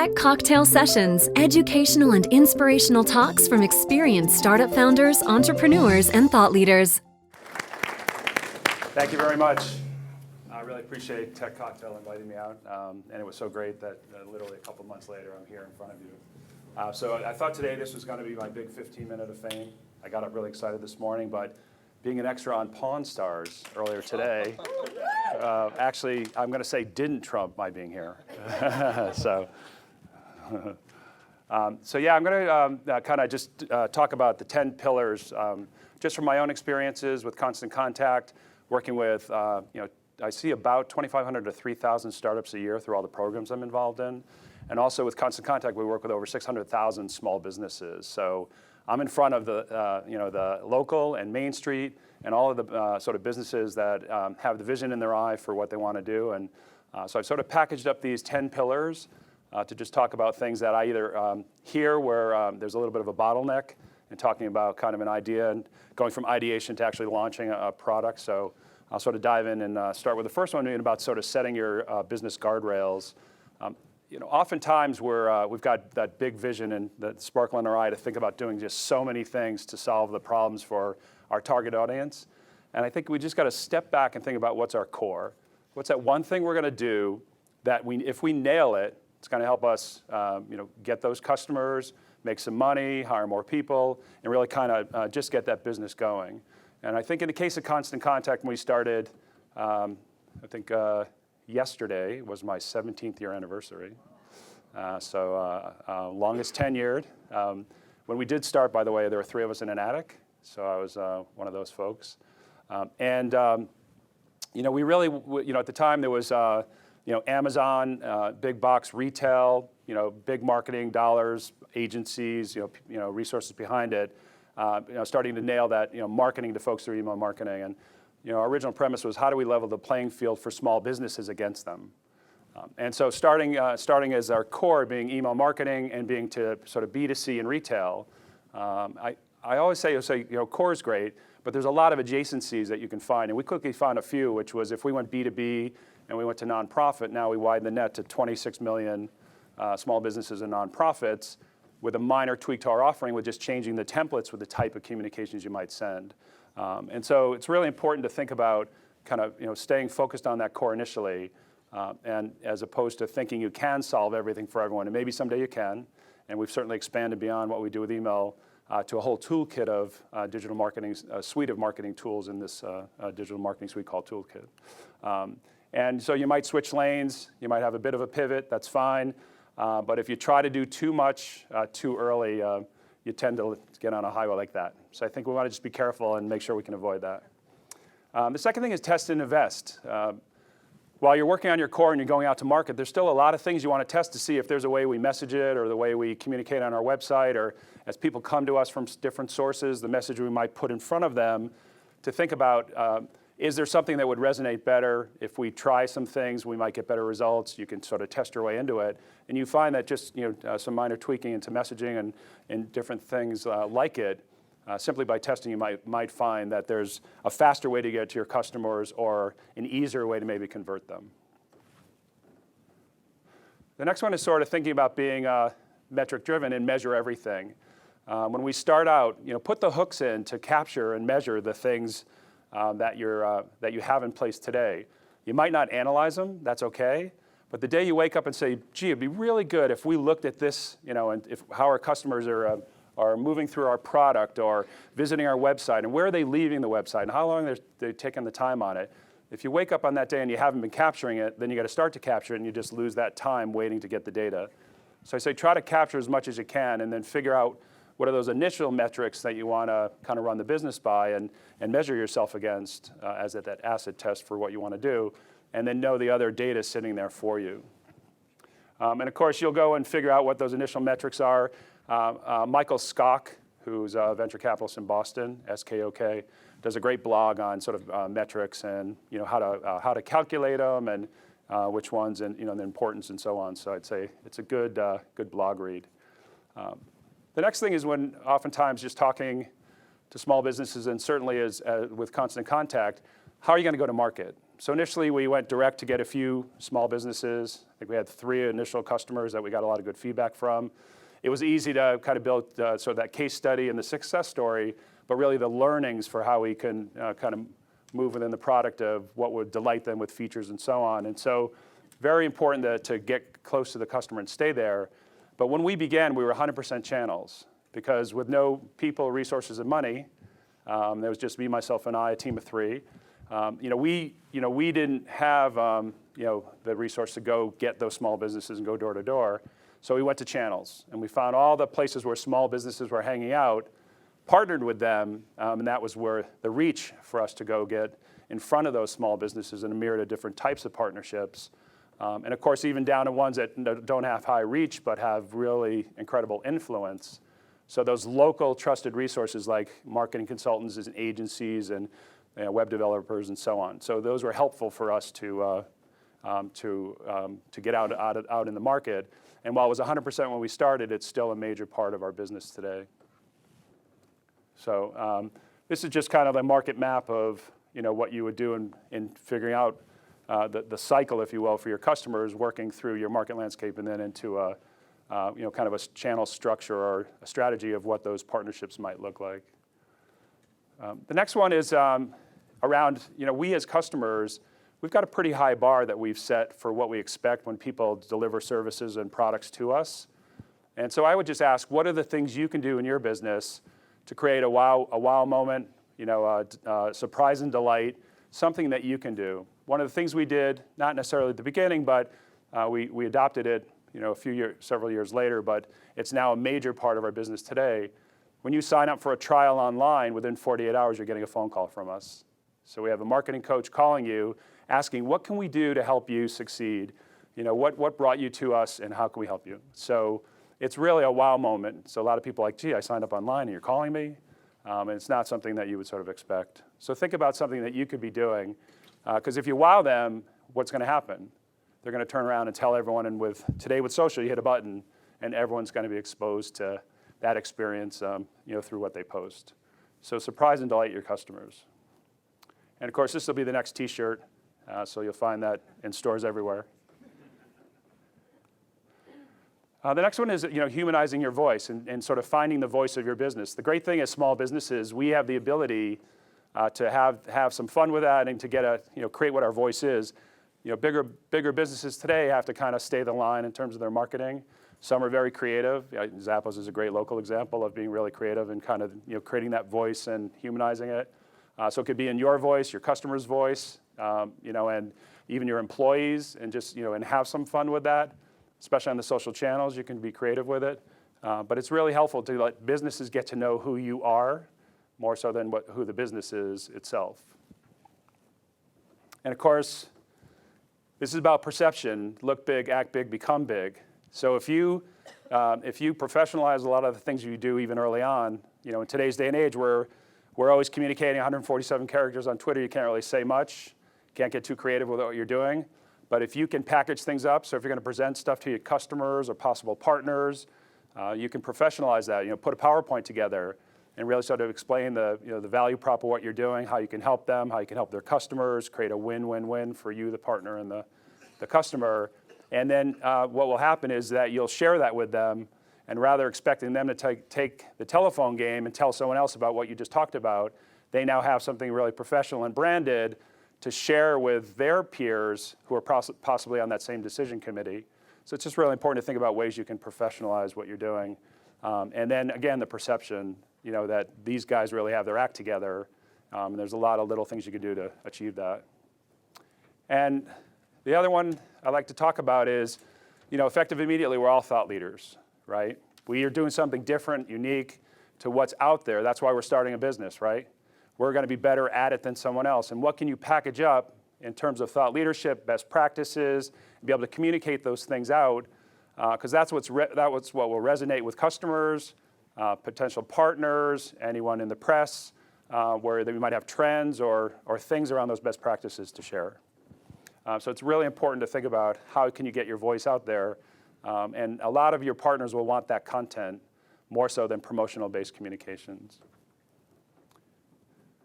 Tech Cocktail Sessions, educational and inspirational talks from experienced startup founders, entrepreneurs, and thought leaders. Thank you very much. I really appreciate Tech Cocktail inviting me out, and it was so great that literally a couple months later I'm here in front of you. So I thought today this was going to be my big 15-minute of fame. I got up really excited this morning, but being an extra on Pawn Stars earlier today, actually, I'm going to say didn't trump my being here. So yeah, I'm going to kind of just talk about the 10 pillars, just from my own experiences with Constant Contact, working with, I see about 2,500 to 3,000 startups a year through all the programs I'm involved in. And also with Constant Contact, we work with over 600,000 small businesses. So I'm in front of the local and Main Street and all of the sort of businesses that have the vision in their eye for what they want to do. And so I've sort of packaged up these 10 pillars to just talk about things that I either hear where there's a little bit of a bottleneck and talking about kind of an idea and going from ideation to actually launching a product. So I'll sort of dive in and start with the first one being about sort of setting your business guardrails. Oftentimes we've got that big vision and that sparkle in our eye to think about doing just so many things to solve the problems for our target audience. And I think we just got to step back and think about what's our core. What's that one thing we're going to do that if we nail it, it's going to help us get those customers, make some money, hire more people, and really kind of just get that business going. And I think in the case of Constant Contact, when we started, I think yesterday was my 17th year anniversary. Longest tenured. When we did start, by the way, there were 3 of us in an attic, so I was one of those folks. We really, at the time there was, Amazon, big box retail, big marketing dollars, agencies, resources behind it, starting to nail that, marketing to folks through email marketing. And our original premise was how do we level the playing field for small businesses against them? And so starting as our core being email marketing and being to sort of B2C and retail, I always say, core is great, but there's a lot of adjacencies that you can find. And we quickly found a few, which was if we went B2B and we went to nonprofit, now we widen the net to 26 million small businesses and nonprofits with a minor tweak to our offering with just changing the templates with the type of communications you might send. And so it's really important to think about kind of staying focused on that core initially, and as opposed to thinking you can solve everything for everyone. And maybe someday you can, and we've certainly expanded beyond what we do with email to a whole toolkit of digital marketing, a suite of marketing tools in this digital marketing suite called Toolkit. And so you might switch lanes, you might have a bit of a pivot, that's fine. But if you try to do too much too early, you tend to get on a highway like that. So I think we want to just be careful and make sure we can avoid that. The second thing is test and invest. While you're working on your core and you're going out to market, there's still a lot of things you want to test to see if there's a way we message it or the way we communicate on our website, or as people come to us from different sources, the message we might put in front of them to think about, is there something that would resonate better? If we try some things, we might get better results. You can sort of test your way into it. And you find that just some minor tweaking into messaging and different things like it, simply by testing, you might find that there's a faster way to get to your customers or an easier way to maybe convert them. The next one is sort of thinking about being metric-driven and measure everything. When we start out, put the hooks in to capture and measure the things that you have in place today. You might not analyze them, that's okay, but the day you wake up and say, gee, it'd be really good if we looked at this, and how our customers are moving through our product or visiting our website, and where are they leaving the website, and how long they're taking the time on it. If you wake up on that day and you haven't been capturing it, then you got to start to capture it, and you just lose that time waiting to get the data. So I say try to capture as much as you can, and then figure out what are those initial metrics that you want to kind of run the business by and measure yourself against as that acid test for what you want to do, and then know the other data sitting there for you. And of course, you'll go and figure out what those initial metrics are. Michael Skok, who's a venture capitalist in Boston, SKOK, does a great blog on sort of metrics and how to calculate them and which ones and the importance and so on. So I'd say it's a good blog read. The next thing is when oftentimes just talking to small businesses, and certainly with Constant Contact, how are you going to go to market? So initially we went direct to get a few small businesses. I think we had 3 initial customers that we got a lot of good feedback from. It was easy to kind of build sort of that case study and the success story, but really the learnings for how we can kind of move within the product of what would delight them with features and so on. And so very important to get close to the customer and stay there. But when we began, we were 100% channels, because with no people, resources, and money, there was just me, myself, and I, a team of 3. We didn't have the resource to go get those small businesses and go door to door. So we went to channels, and we found all the places where small businesses were hanging out, partnered with them, and that was where the reach for us to go get in front of those small businesses in a myriad of different types of partnerships. And of course, even down to ones that don't have high reach but have really incredible influence. So those local trusted resources like marketing consultants and agencies and web developers and so on. So those were helpful for us to get out in the market. And while it was 100% when we started, it's still a major part of our business today. So this is just kind of a market map of what you would do in figuring out the cycle, if you will, for your customers, working through your market landscape and then into a kind of a channel structure or a strategy of what those partnerships might look like. The next one is around, we as customers, we've got a pretty high bar that we've set for what we expect when people deliver services and products to us. And so I would just ask, what are the things you can do in your business to create a wow moment, surprise and delight, something that you can do? One of the things we did, not necessarily at the beginning, but we adopted it several years later, but it's now a major part of our business today. When you sign up for a trial online, within 48 hours, you're getting a phone call from us. So we have a marketing coach calling you, asking, what can we do to help you succeed? What brought you to us and how can we help you? So it's really a wow moment. So a lot of people are like, gee, I signed up online and you're calling me? And it's not something that you would sort of expect. So think about something that you could be doing, because if you wow them, what's going to happen? They're going to turn around and tell everyone, and today with social, you hit a button, and everyone's going to be exposed to that experience through what they post. So surprise and delight your customers. And of course, this will be the next t-shirt, so you'll find that in stores everywhere. The next one is humanizing your voice and sort of finding the voice of your business. The great thing as small businesses, we have the ability to have some fun with that and to create what our voice is. Bigger businesses today have to kind of stay the line in terms of their marketing. Some are very creative. Zappos is a great local example of being really creative and kind of creating that voice and humanizing it. So it could be in your voice, your customer's voice, and even your employees, and just and have some fun with that. Especially on the social channels, you can be creative with it. But it's really helpful to let businesses get to know who you are, more so than who the business is itself. And of course, this is about perception. Look big, act big, become big. So if you professionalize a lot of the things you do even early on, in today's day and age, we're always communicating 147 characters on Twitter. You can't really say much. Can't get too creative with what you're doing. But if you can package things up, so if you're going to present stuff to your customers or possible partners, you can professionalize that. Put a PowerPoint together and really sort of explain the value prop of what you're doing, how you can help them, how you can help their customers, create a win-win-win for you, the partner, and the customer. And then what will happen is that you'll share that with them, and rather expecting them to take the telephone game and tell someone else about what you just talked about, they now have something really professional and branded to share with their peers who are possibly on that same decision committee. So it's just really important to think about ways you can professionalize what you're doing. And then again, the perception, that these guys really have their act together. And there's a lot of little things you can do to achieve that. And the other one I like to talk about is, effective immediately, we're all thought leaders, right? We are doing something different, unique to what's out there. That's why we're starting a business, right? We're going to be better at it than someone else. And what can you package up in terms of thought leadership, best practices, and be able to communicate those things out? Because that's what will resonate with customers, potential partners, anyone in the press, where we might have trends or things around those best practices to share. So it's really important to think about how can you get your voice out there. And a lot of your partners will want that content more so than promotional-based communications.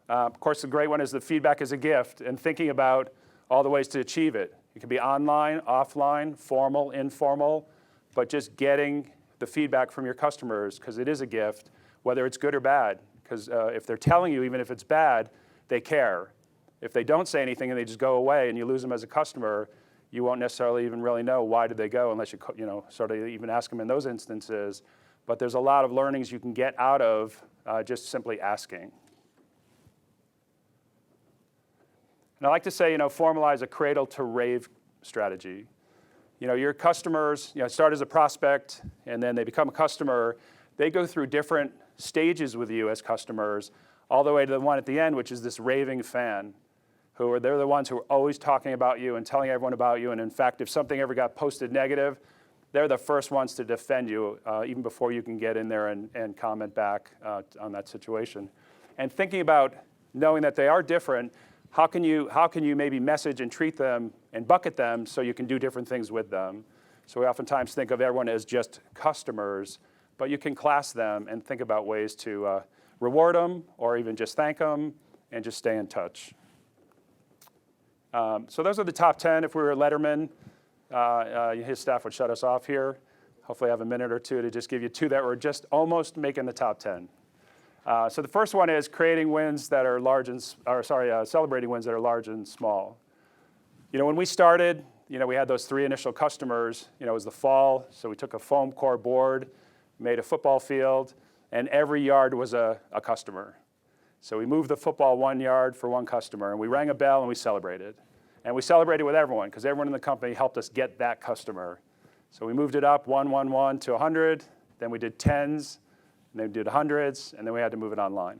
Of course, the great one is the feedback is a gift, and thinking about all the ways to achieve it. It can be online, offline, formal, informal, but just getting the feedback from your customers, because it is a gift, whether it's good or bad. Because if they're telling you, even if it's bad, they care. If they don't say anything and they just go away and you lose them as a customer, you won't necessarily even really know why did they go unless you sort of even ask them in those instances. But there's a lot of learnings you can get out of just simply asking. And I like to say, formalize a cradle-to-rave strategy. Your customers start as a prospect, and then they become a customer. They go through different stages with you as customers, all the way to the one at the end, which is this raving fan, they're the ones who are always talking about you and telling everyone about you. And in fact, if something ever got posted negative, they're the first ones to defend you, even before you can get in there and comment back on that situation. And thinking about knowing that they are different, how can you maybe message and treat them and bucket them so you can do different things with them? So we oftentimes think of everyone as just customers, but you can class them and think about ways to reward them or even just thank them and just stay in touch. So those are the top 10. If we were Letterman, his staff would shut us off here. Hopefully I have a minute or two to just give you 2 that were just almost making the top 10. So the first one is creating wins that are large celebrating wins that are large and small. When we started, we had those 3 initial customers. It was the fall, so we took a foam core board, made a football field, and every yard was a customer. So we moved the football 1 yard for 1 customer, and we rang a bell and we celebrated. And we celebrated with everyone, because everyone in the company helped us get that customer. So we moved it up 1, 1, 1 to 100, then we did 10s, and then we did 100s, and then we had to move it online.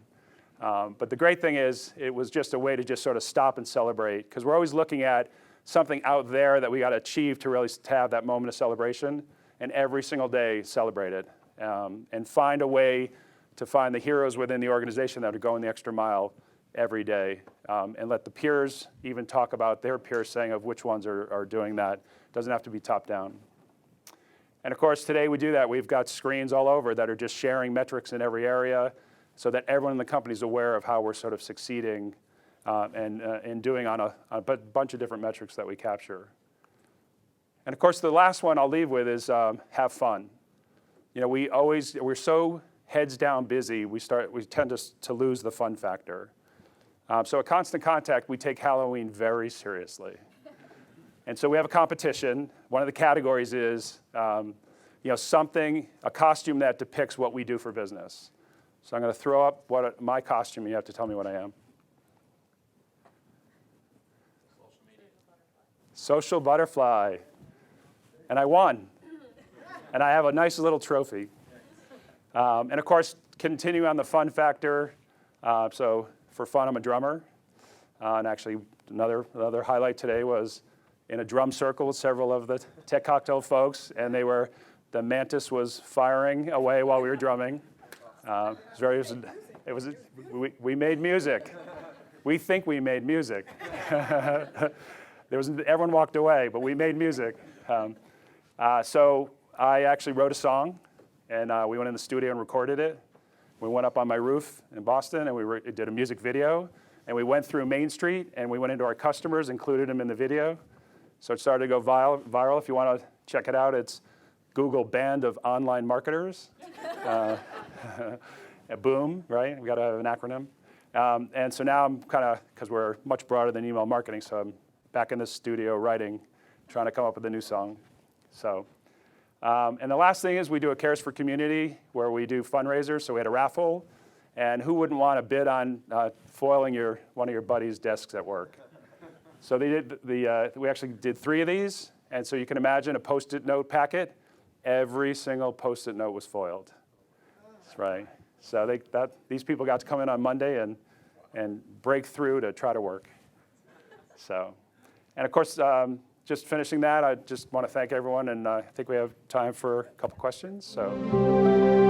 But the great thing is, it was just a way to just sort of stop and celebrate, because we're always looking at something out there that we got to achieve to really have that moment of celebration, and every single day celebrate it, and find a way to find the heroes within the organization that are going the extra mile every day, and let the peers even talk about their peers saying of which ones are doing that. It doesn't have to be top down. And of course, today we do that. We've got screens all over that are just sharing metrics in every area so that everyone in the company is aware of how we're sort of succeeding and doing on a bunch of different metrics that we capture. And of course, the last one I'll leave with is have fun. We're so heads down busy, we tend to lose the fun factor. So at Constant Contact, we take Halloween very seriously. And so we have a competition. One of the categories is a costume that depicts what we do for business. So I'm going to throw up my costume, and you have to tell me what I am. Social butterfly. And I won. And I have a nice little trophy. And of course, continuing on the fun factor, so for fun, I'm a drummer. And actually, another highlight today was in a drum circle with several of the Tech Cocktail folks, and the mantis was firing away while we were drumming. We made music. We think we made music. Everyone walked away, but we made music. So I actually wrote a song, and we went in the studio and recorded it. We went up on my roof in Boston, and we did a music video. And we went through Main Street, and we went into our customers, included them in the video. So it started to go viral. If you want to check it out, it's Google Band of Online Marketers. Boom, right? We got to have an acronym. And so now I'm because we're much broader than email marketing, so I'm back in the studio writing, trying to come up with a new song. So, and the last thing is we do a Cares for Community where we do fundraisers. So we had a raffle, and who wouldn't want to bid on foiling one of your buddy's desks at work? So we actually did 3 of these, and so you can imagine a Post-it note packet. Every single Post-it note was foiled. That's right. So these people got to come in on Monday and break through to try to work. So, and of course, just finishing that, I just want to thank everyone, and I think we have time for a couple questions. So.